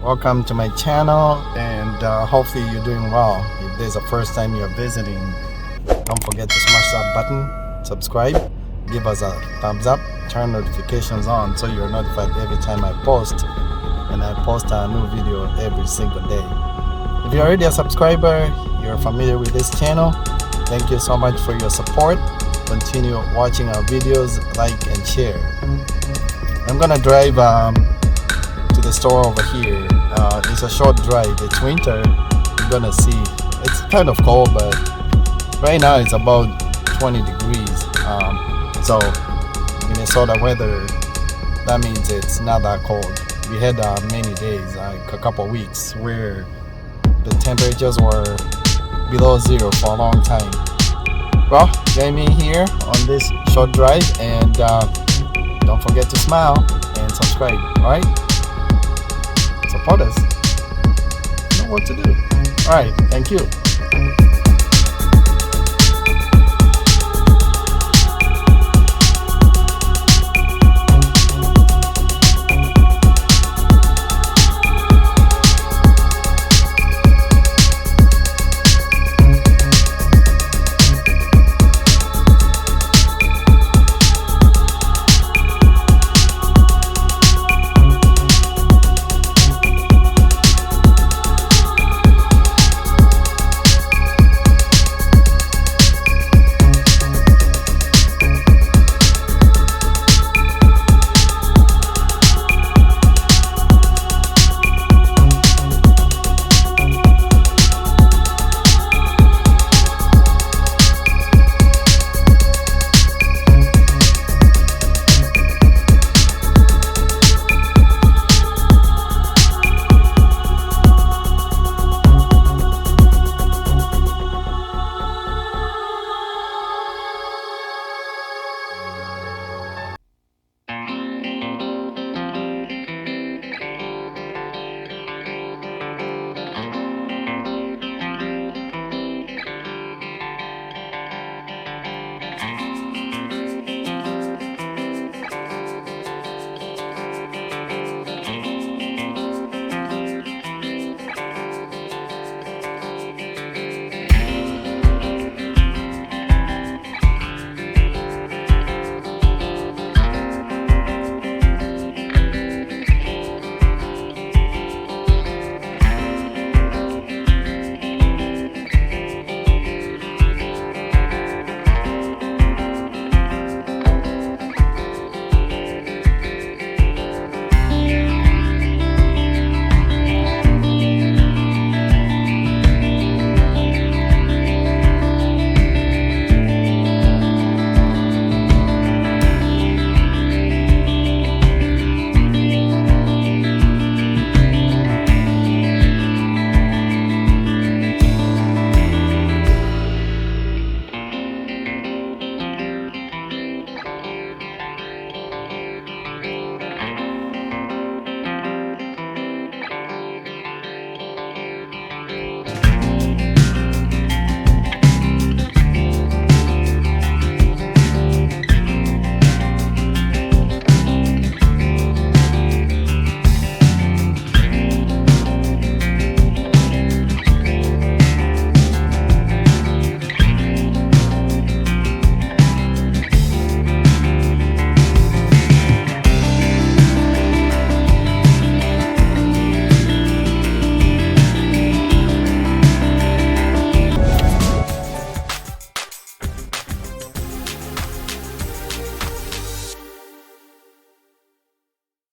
welcome to my channel, and hopefully you're doing well. If this is the first time you're visiting, don't forget to smash that button, subscribe, give us a thumbs up, turn notifications on so you're notified every time I post, and I post a new video every single day. If you're already a subscriber, you're familiar with this channel, thank you so much for your support. Continue watching our videos, like and share. I'm gonna drive to the store over here. It's a short drive. It's winter. You're gonna see it's kind of cold, but right now it's about 20 degrees. So Minnesota weather, that means it's not that cold. We had many days, like a couple weeks, where the temperatures were below zero for a long time. Well, join me here on this short drive, and don't forget to smile and subscribe. Alright? Support us. You know what to do. Alright, thank you.